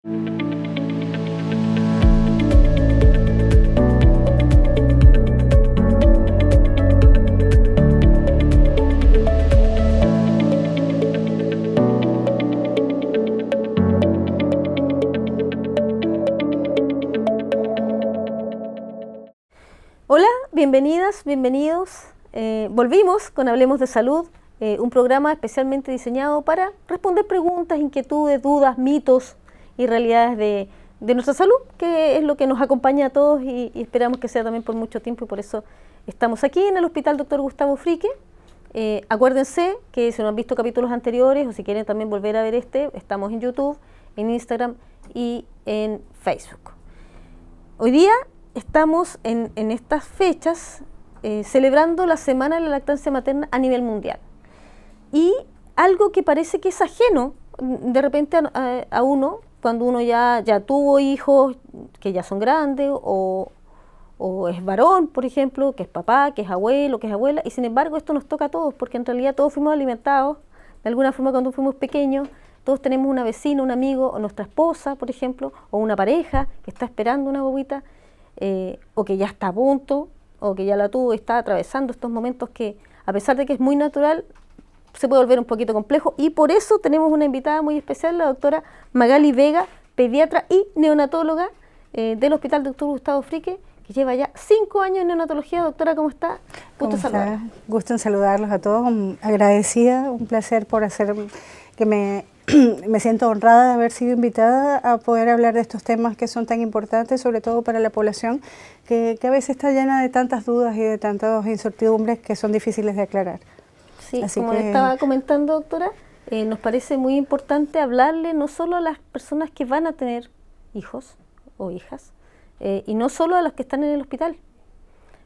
Hola, bienvenidas, bienvenidos. Volvimos con Hablemos de Salud, un programa especialmente diseñado para responder preguntas, inquietudes, dudas, mitos y realidades de nuestra salud, que es lo que nos acompaña a todos y esperamos que sea también por mucho tiempo, y por eso estamos aquí en el Hospital Dr. Gustavo Fricke. Acuérdense que si no han visto capítulos anteriores o si quieren también volver a ver estamos en YouTube, en Instagram y en Facebook. Hoy día estamos en estas fechas celebrando la Semana de la Lactancia Materna a nivel mundial. Y algo que parece que es ajeno de repente a uno, cuando uno ya tuvo hijos que ya son grandes, o es varón, por ejemplo, que es papá, que es abuelo, que es abuela, y sin embargo esto nos toca a todos, porque en realidad todos fuimos alimentados, de alguna forma cuando fuimos pequeños, todos tenemos una vecina, un amigo, o nuestra esposa, por ejemplo, o una pareja que está esperando una bobita, o que ya está a punto, o que ya la tuvo y está atravesando estos momentos que, a pesar de que es muy natural, se puede volver un poquito complejo, y por eso tenemos una invitada muy especial, la doctora Magali Vega, pediatra y neonatóloga del Hospital Dr. Gustavo Fricke, que lleva ya 5 años en neonatología. Doctora, ¿cómo está? Gusto saludarlos. Gusto en saludarlos a todos, agradecida, un placer por hacer que me siento honrada de haber sido invitada a poder hablar de estos temas que son tan importantes, sobre todo para la población, que a veces está llena de tantas dudas y de tantas incertidumbres que son difíciles de aclarar. Sí, así como le estaba comentando, doctora, nos parece muy importante hablarle no solo a las personas que van a tener hijos o hijas, y no solo a los que están en el hospital,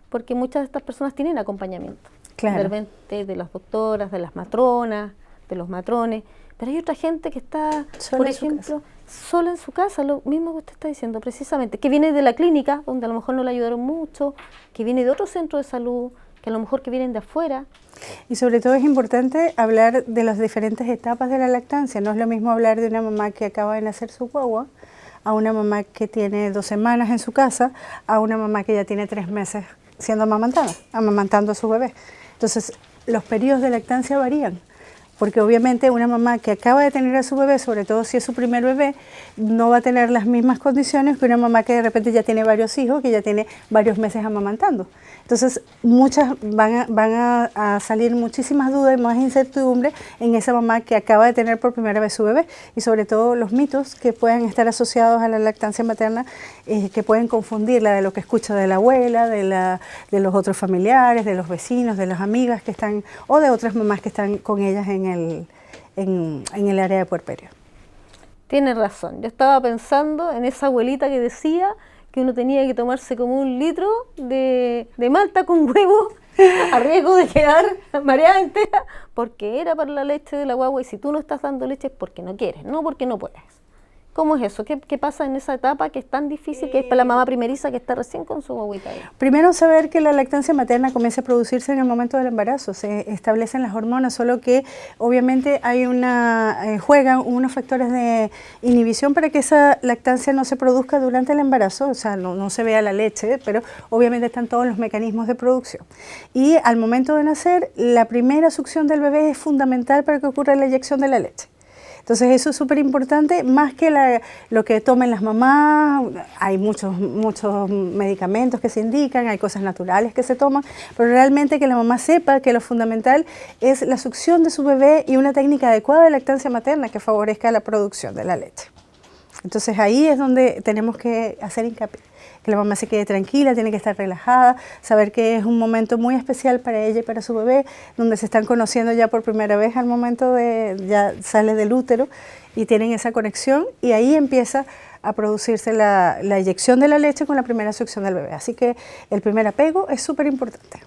porque muchas de estas personas tienen acompañamiento, claro, de repente de las doctoras, de las matronas, de los matrones, pero hay otra gente que está, por ejemplo, sola en su casa, lo mismo que usted está diciendo precisamente, que viene de la clínica, donde a lo mejor no le ayudaron mucho, que viene de otro centro de salud, que a lo mejor que vienen de afuera. Y sobre todo es importante hablar de las diferentes etapas de la lactancia. No es lo mismo hablar de una mamá que acaba de nacer su guagua, a una mamá que tiene 2 semanas en su casa, a una mamá que ya tiene 3 meses siendo amamantada, amamantando a su bebé. Entonces, los periodos de lactancia varían, porque obviamente una mamá que acaba de tener a su bebé, sobre todo si es su primer bebé, no va a tener las mismas condiciones que una mamá que de repente ya tiene varios hijos, que ya tiene varios meses amamantando. Entonces, muchas van a salir muchísimas dudas y más incertidumbre en esa mamá que acaba de tener por primera vez su bebé, y sobre todo los mitos que puedan estar asociados a la lactancia materna, que pueden confundirla de lo que escucha de la abuela, de los otros familiares, de los vecinos, de las amigas que están, o de otras mamás que están con ellas en el área de puerperio. Tiene razón, yo estaba pensando en esa abuelita que decía que uno tenía que tomarse como 1 litro de malta con huevo a riesgo de quedar mareada entera, porque era para la leche de la guagua, y si tú no estás dando leche es porque no quieres, no porque no puedes. ¿Cómo es eso? ¿Qué pasa en esa etapa que es tan difícil, que es para la mamá primeriza que está recién con su guaguita ahí? Primero, saber que la lactancia materna comienza a producirse en el momento del embarazo, se establecen las hormonas, solo que obviamente hay juegan unos factores de inhibición para que esa lactancia no se produzca durante el embarazo, o sea, no se vea la leche, pero obviamente están todos los mecanismos de producción. Y al momento de nacer, la primera succión del bebé es fundamental para que ocurra la eyección de la leche. Entonces eso es súper importante, más que lo que tomen las mamás. Hay muchos medicamentos que se indican, hay cosas naturales que se toman, pero realmente que la mamá sepa que lo fundamental es la succión de su bebé y una técnica adecuada de lactancia materna que favorezca la producción de la leche. Entonces ahí es donde tenemos que hacer hincapié, que la mamá se quede tranquila, tiene que estar relajada, saber que es un momento muy especial para ella y para su bebé, donde se están conociendo ya por primera vez al momento ya sale del útero y tienen esa conexión, y ahí empieza a producirse la eyección de la leche con la primera succión del bebé. Así que el primer apego es súper importante.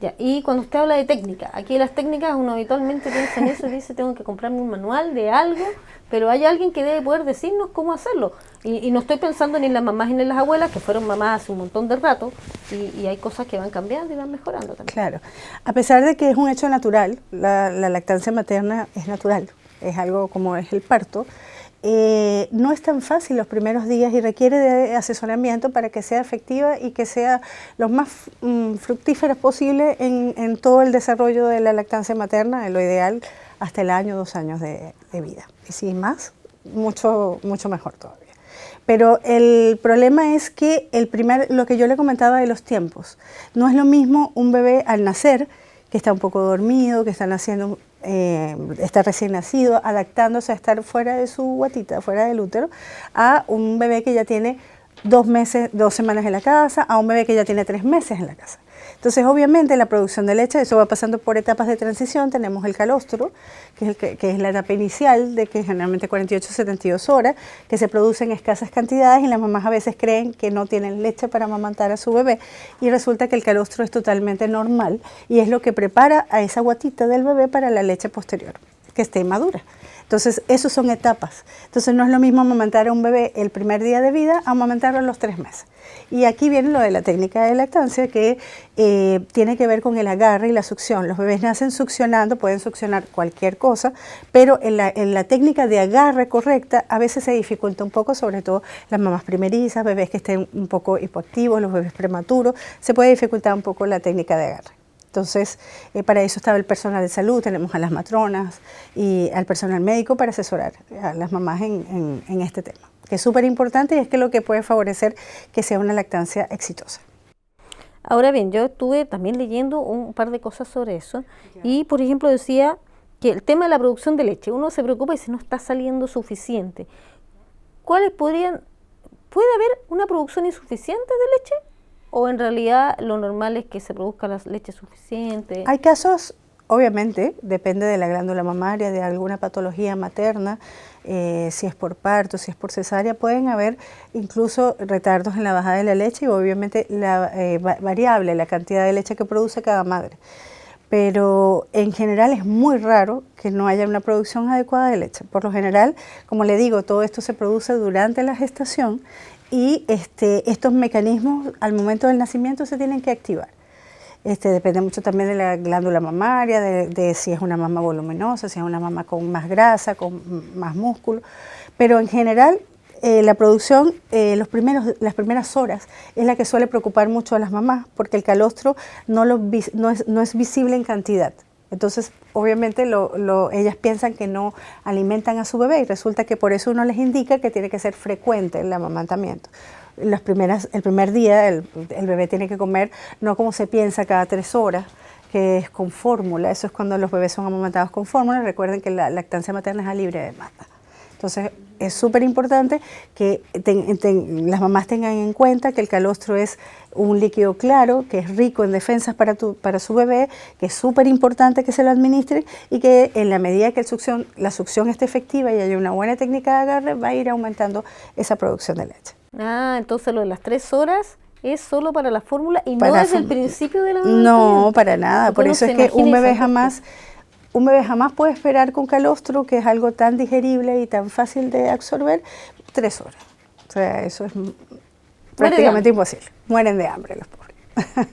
Ya, y cuando usted habla de técnica, aquí las técnicas uno habitualmente piensa en eso y dice tengo que comprarme un manual de algo, pero hay alguien que debe poder decirnos cómo hacerlo. Y no estoy pensando ni en las mamás ni en las abuelas, que fueron mamás hace un montón de rato, y hay cosas que van cambiando y van mejorando también. Claro, a pesar de que es un hecho natural, la lactancia materna es natural, es algo como es el parto. no es tan fácil los primeros días y requiere de asesoramiento para que sea efectiva y que sea lo más fructífera posible en todo el desarrollo de la lactancia materna, en lo ideal hasta el año, 2 años de vida. Y si más, mucho mejor todavía. Pero el problema es que lo que yo le comentaba de los tiempos, no es lo mismo un bebé al nacer, que está un poco dormido, que está naciendo, está recién nacido, adaptándose a estar fuera de su guatita, fuera del útero, a un bebé que ya tiene 2 meses, 2 semanas en la casa, a un bebé que ya tiene 3 meses en la casa. Entonces, obviamente, la producción de leche, eso va pasando por etapas de transición. Tenemos el calostro, que es la etapa inicial, de que generalmente 48 72 horas, que se produce en escasas cantidades y las mamás a veces creen que no tienen leche para amamantar a su bebé y resulta que el calostro es totalmente normal y es lo que prepara a esa guatita del bebé para la leche posterior, que esté madura. Entonces, esos son etapas. Entonces, no es lo mismo amamantar a un bebé el primer día de vida a amamantarlo a los 3 meses. Y aquí viene lo de la técnica de lactancia que tiene que ver con el agarre y la succión. Los bebés nacen succionando, pueden succionar cualquier cosa, pero en la técnica de agarre correcta a veces se dificulta un poco, sobre todo las mamás primerizas, bebés que estén un poco hipoactivos, los bebés prematuros, se puede dificultar un poco la técnica de agarre. Entonces, para eso estaba el personal de salud, tenemos a las matronas y al personal médico para asesorar a las mamás en este tema, que es súper importante y es que lo que puede favorecer que sea una lactancia exitosa. Ahora bien, yo estuve también leyendo un par de cosas sobre eso y, por ejemplo, decía que el tema de la producción de leche, uno se preocupa y si no está saliendo suficiente. ¿Puede haber una producción insuficiente de leche? ¿O en realidad lo normal es que se produzca la leche suficiente? Hay casos, obviamente, depende de la glándula mamaria, de alguna patología materna, si es por parto, si es por cesárea, pueden haber incluso retardos en la bajada de la leche y obviamente variable la cantidad de leche que produce cada madre. Pero en general es muy raro que no haya una producción adecuada de leche. Por lo general, como le digo, todo esto se produce durante la gestación y estos mecanismos al momento del nacimiento se tienen que activar. Depende mucho también de la glándula mamaria, de si es una mama voluminosa, si es una mama con más grasa, con más músculo. Pero en general la producción, las primeras horas es la que suele preocupar mucho a las mamás porque el calostro no es visible en cantidad. Entonces, obviamente, ellas piensan que no alimentan a su bebé y resulta que por eso uno les indica que tiene que ser frecuente el amamantamiento. El primer día el bebé tiene que comer no como se piensa cada 3 horas, que es con fórmula. Eso es cuando los bebés son amamantados con fórmula. Recuerden que la lactancia materna es a libre demanda. Entonces, es súper importante que las mamás tengan en cuenta que el calostro es un líquido claro, que es rico en defensas para su bebé, que es súper importante que se lo administre y que en la medida que la succión esté efectiva y haya una buena técnica de agarre, va a ir aumentando esa producción de leche. Entonces lo de las 3 horas es solo para la fórmula y no desde el principio de la No, para nada. Por eso es que un bebé jamás puede esperar con calostro, que es algo tan digerible y tan fácil de absorber, 3 horas. O sea, eso es prácticamente imposible. Mueren de hambre los pobres.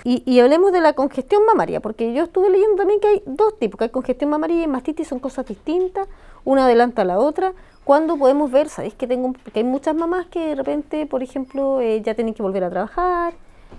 Y hablemos de la congestión mamaria, porque yo estuve leyendo también que hay 2 tipos, que hay congestión mamaria y mastitis, son cosas distintas, una adelanta a la otra. ¿Cuándo podemos ver? Sabéis que hay muchas mamás que de repente, por ejemplo, ya tienen que volver a trabajar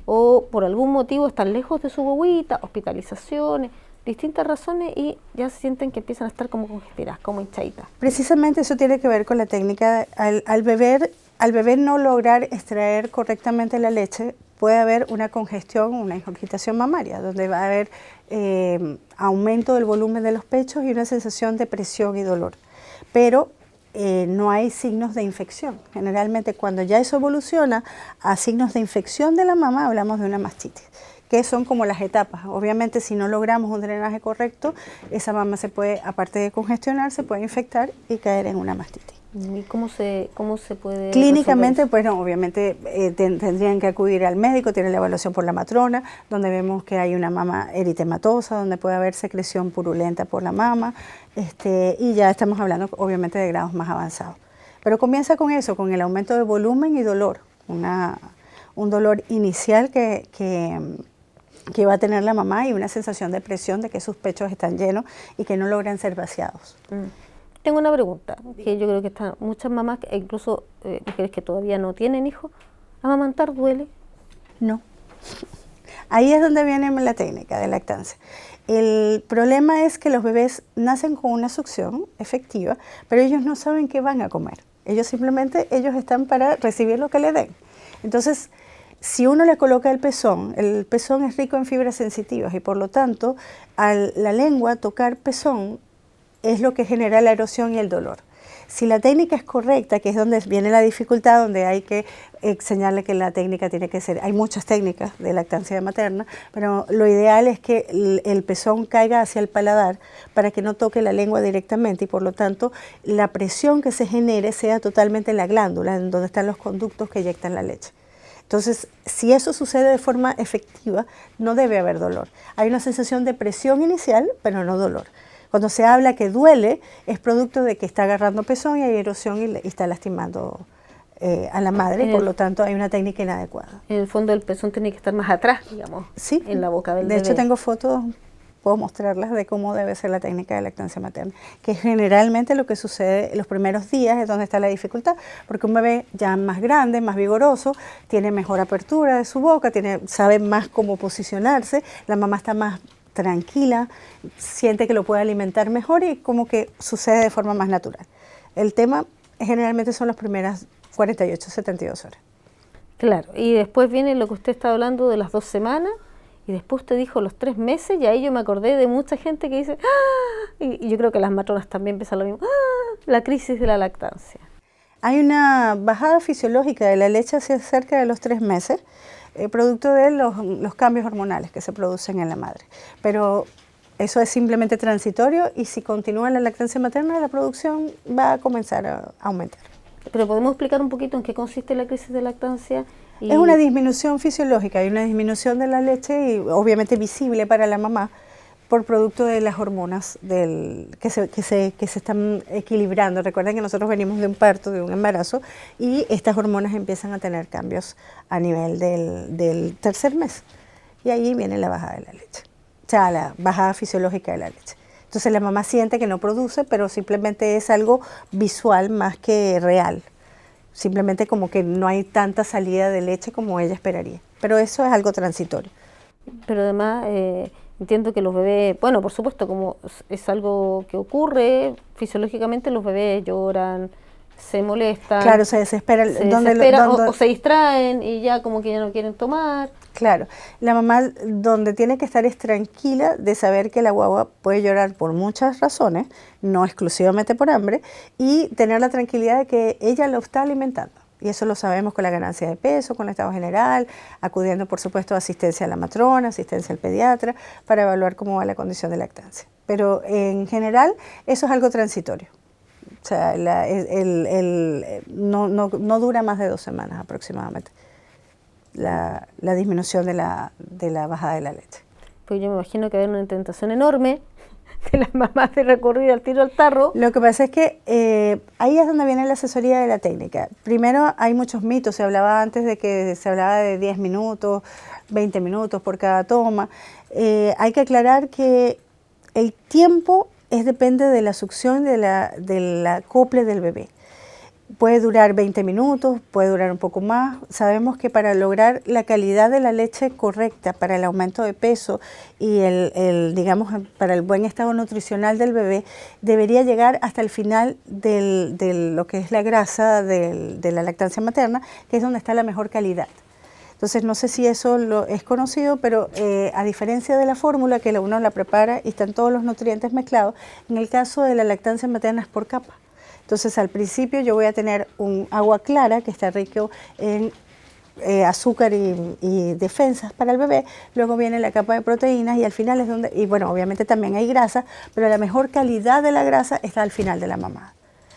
o por algún motivo están lejos de su guagüita, hospitalizaciones, distintas razones y ya se sienten que empiezan a estar como congestivadas, como hinchaditas. Precisamente eso tiene que ver con la técnica. Al bebé no lograr extraer correctamente la leche, puede haber una congestión, una ingurgitación mamaria, donde va a haber aumento del volumen de los pechos y una sensación de presión y dolor. Pero no hay signos de infección. Generalmente cuando ya eso evoluciona a signos de infección de la mama, hablamos de una mastitis, que son como las etapas. Obviamente si no logramos un drenaje correcto, esa mama se puede, aparte de congestionar, se puede infectar y caer en una mastitis. ¿Y cómo se puede clínicamente? Pues no, obviamente tendrían que acudir al médico, tiene la evaluación por la matrona, donde vemos que hay una mama eritematosa, donde puede haber secreción purulenta por la mama, y ya estamos hablando obviamente de grados más avanzados. Pero comienza con eso, con el aumento de volumen y dolor, un dolor inicial que va a tener la mamá y una sensación de presión de que sus pechos están llenos y que no logran ser vaciados. Tengo una pregunta, que yo creo que están muchas mamás, e incluso mujeres que todavía no tienen hijos, ¿amamantar duele? No. Ahí es donde viene la técnica de lactancia. El problema es que los bebés nacen con una succión efectiva, pero ellos no saben qué van a comer. Ellos están para recibir lo que le den. Entonces, si uno le coloca el pezón es rico en fibras sensitivas y por lo tanto, la lengua tocar pezón es lo que genera la erosión y el dolor. Si la técnica es correcta, que es donde viene la dificultad, donde hay que enseñarle que la técnica tiene que ser, hay muchas técnicas de lactancia materna, pero lo ideal es que el pezón caiga hacia el paladar para que no toque la lengua directamente y por lo tanto la presión que se genere sea totalmente en la glándula, en donde están los conductos que eyectan la leche. Entonces, si eso sucede de forma efectiva, no debe haber dolor. Hay una sensación de presión inicial, pero no dolor. Cuando se habla que duele, es producto de que está agarrando pezón y hay erosión y está lastimando a la madre, y por lo tanto hay una técnica inadecuada. En el fondo el pezón tiene que estar más atrás, digamos, sí, en la boca del bebé. De hecho tengo fotos, puedo mostrarlas de cómo debe ser la técnica de lactancia materna, que generalmente lo que sucede en los primeros días es donde está la dificultad, porque un bebé ya más grande, más vigoroso, tiene mejor apertura de su boca, sabe más cómo posicionarse, la mamá está más tranquila, siente que lo puede alimentar mejor y como que sucede de forma más natural. El tema generalmente son las primeras 48, 72 horas. Claro, y después viene lo que usted está hablando de las 2 semanas y después usted dijo los 3 meses y ahí yo me acordé de mucha gente que dice ¡ah! Y yo creo que las matronas también piensan lo mismo, ¡ah! La crisis de la lactancia. Hay una bajada fisiológica de la leche hacia cerca de los 3 meses, producto de los cambios hormonales que se producen en la madre. Pero eso es simplemente transitorio y si continúa la lactancia materna, la producción va a comenzar a aumentar. Pero ¿podemos explicar un poquito en qué consiste la crisis de lactancia? Es una disminución fisiológica, hay una disminución de la leche y obviamente visible para la mamá por producto de las hormonas que se están equilibrando. Recuerden que nosotros venimos de un parto, de un embarazo, y estas hormonas empiezan a tener cambios a nivel del 3er mes. Y ahí viene la bajada de la leche, o sea, la bajada fisiológica de la leche. Entonces la mamá siente que no produce, pero simplemente es algo visual más que real. Simplemente como que no hay tanta salida de leche como ella esperaría. Pero eso es algo transitorio. Pero además entiendo que los bebés, bueno, por supuesto, como es algo que ocurre fisiológicamente, los bebés lloran, se molestan. Claro, se desesperan. O se distraen y ya como que ya no quieren tomar. Claro, la mamá donde tiene que estar es tranquila de saber que la guagua puede llorar por muchas razones, no exclusivamente por hambre, y tener la tranquilidad de que ella lo está alimentando. Y eso lo sabemos con la ganancia de peso, con el estado general, acudiendo por supuesto a asistencia a la matrona, asistencia al pediatra, para evaluar cómo va la condición de lactancia. Pero en general eso es algo transitorio. O sea, no dura más de 2 semanas aproximadamente la disminución de la bajada de la leche. Pues yo me imagino que hay una tentación enorme de las mamás de recurrir al tiro al tarro. Lo que pasa es que ahí es donde viene la asesoría de la técnica. Primero hay muchos mitos, se hablaba antes de que se hablaba de 10 minutos, 20 minutos por cada toma. Hay que aclarar que el tiempo depende de la succión del acople del bebé. Puede durar 20 minutos, puede durar un poco más. Sabemos que para lograr la calidad de la leche correcta para el aumento de peso y digamos, para el buen estado nutricional del bebé, debería llegar hasta el final de lo que es la grasa de la lactancia materna, que es donde está la mejor calidad. Entonces, no sé si eso es conocido, pero a diferencia de la fórmula que uno la prepara y están todos los nutrientes mezclados, en el caso de la lactancia materna es por capa. Entonces, al principio yo voy a tener un agua clara que está rico en azúcar y defensas para el bebé, luego viene la capa de proteínas y al final es donde, y bueno, obviamente también hay grasa, pero la mejor calidad de la grasa está al final de la mamada.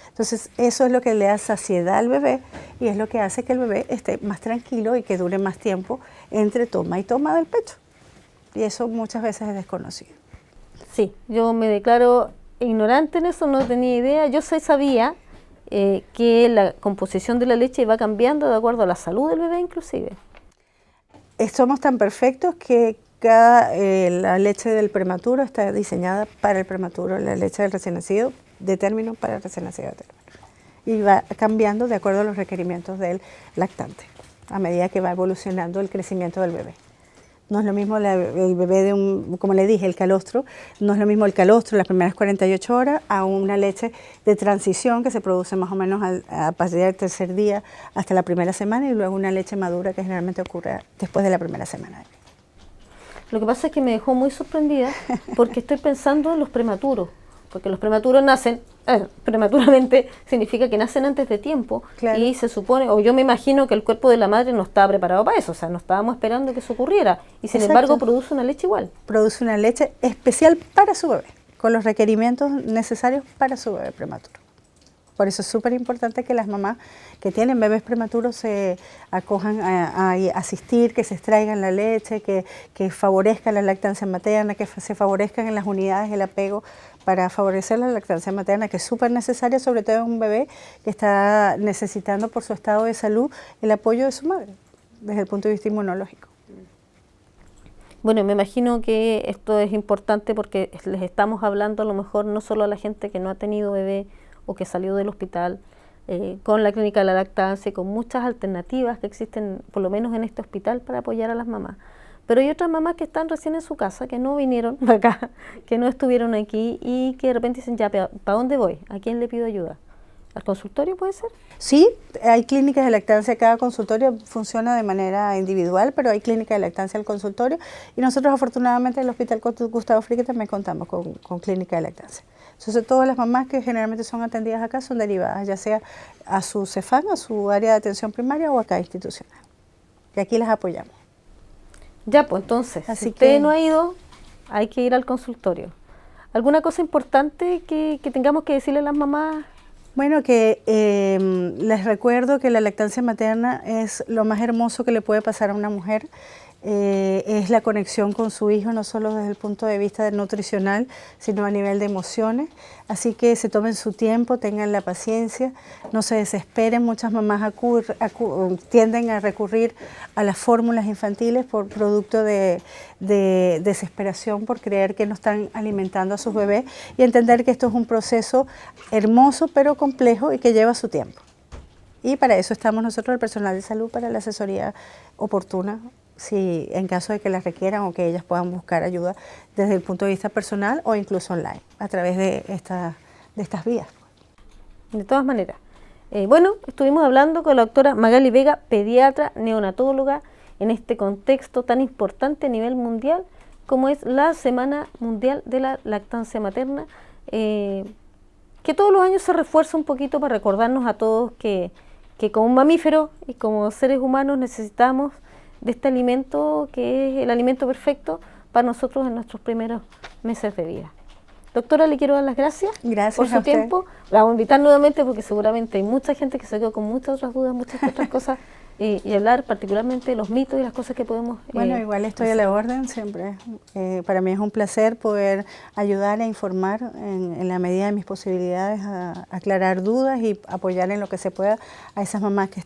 Entonces, eso es lo que le da saciedad al bebé y es lo que hace que el bebé esté más tranquilo y que dure más tiempo entre toma y toma del pecho. Y eso muchas veces es desconocido. Sí, yo me declaro ignorante en eso, no tenía idea. Yo sabía que la composición de la leche va cambiando de acuerdo a la salud del bebé inclusive. Somos tan perfectos que la leche del prematuro está diseñada para el prematuro, la leche del recién nacido de término para recién nacido de término. Y va cambiando de acuerdo a los requerimientos del lactante, a medida que va evolucionando el crecimiento del bebé. No es lo mismo el bebé como le dije, el calostro, no es lo mismo el calostro las primeras 48 horas a una leche de transición que se produce más o menos a partir del tercer día hasta la primera semana y luego una leche madura que generalmente ocurre después de la primera semana. Lo que pasa es que me dejó muy sorprendida porque estoy pensando en los prematuros, porque los prematuros nacen, prematuramente significa que nacen antes de tiempo, claro. Y se supone, o yo me imagino que el cuerpo de la madre no estaba preparado para eso, o sea, no estábamos esperando que eso ocurriera, y sin embargo produce una leche igual. Produce una leche especial para su bebé, con los requerimientos necesarios para su bebé prematuro. Por eso es súper importante que las mamás que tienen bebés prematuros se acojan a asistir, que se extraigan la leche, que favorezcan la lactancia materna, que se favorezcan en las unidades el apego para favorecer la lactancia materna, que es súper necesaria, sobre todo en un bebé que está necesitando por su estado de salud el apoyo de su madre, desde el punto de vista inmunológico. Bueno, me imagino que esto es importante porque les estamos hablando a lo mejor no solo a la gente que no ha tenido bebé, o que salió del hospital con la clínica de la lactancia, con muchas alternativas que existen, por lo menos en este hospital, para apoyar a las mamás. Pero hay otras mamás que están recién en su casa, que no vinieron acá, que no estuvieron aquí y que de repente dicen, ya, ¿para dónde voy? ¿A quién le pido ayuda? ¿Al consultorio puede ser? Sí, hay clínicas de lactancia, cada consultorio funciona de manera individual, pero hay clínicas de lactancia al consultorio y nosotros afortunadamente en el Hospital Gustavo Fricke también contamos con clínica de lactancia. Entonces todas las mamás que generalmente son atendidas acá son derivadas, ya sea a su CEFAM, a su área de atención primaria o acá institucional. Y aquí las apoyamos. Ya, pues entonces, si usted no ha ido, hay que ir al consultorio. ¿Alguna cosa importante que tengamos que decirle a las mamás? Bueno, que les recuerdo que la lactancia materna es lo más hermoso que le puede pasar a una mujer. Es la conexión con su hijo, no solo desde el punto de vista nutricional, sino a nivel de emociones. Así que se tomen su tiempo, tengan la paciencia, no se desesperen. Muchas mamás tienden a recurrir a las fórmulas infantiles por producto de desesperación, por creer que no están alimentando a sus bebés y entender que esto es un proceso hermoso pero complejo y que lleva su tiempo. Y para eso estamos nosotros, el personal de salud, para la asesoría oportuna, si en caso de que las requieran o que ellas puedan buscar ayuda desde el punto de vista personal o incluso online, a través de estas vías. De todas maneras, bueno, estuvimos hablando con la doctora Magali Vega, pediatra, neonatóloga, en este contexto tan importante a nivel mundial como es la Semana Mundial de la Lactancia Materna, que todos los años se refuerza un poquito para recordarnos a todos que como un mamífero y como seres humanos necesitamos de este alimento que es el alimento perfecto para nosotros en nuestros primeros meses de vida. Doctora, le quiero dar las gracias por su tiempo. La vamos a invitar nuevamente porque seguramente hay mucha gente que se quedó con muchas otras dudas, muchas otras cosas y hablar particularmente de los mitos y las cosas que podemos... Bueno, igual estoy a la orden siempre. Para mí es un placer poder ayudar e informar en la medida de mis posibilidades a aclarar dudas y apoyar en lo que se pueda a esas mamás que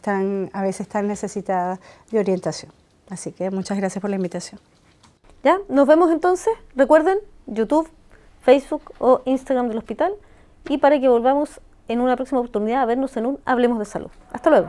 a veces están necesitadas de orientación. Así que muchas gracias por la invitación. Ya, nos vemos entonces. Recuerden, YouTube, Facebook o Instagram del hospital y para que volvamos en una próxima oportunidad a vernos en un Hablemos de Salud. Hasta luego.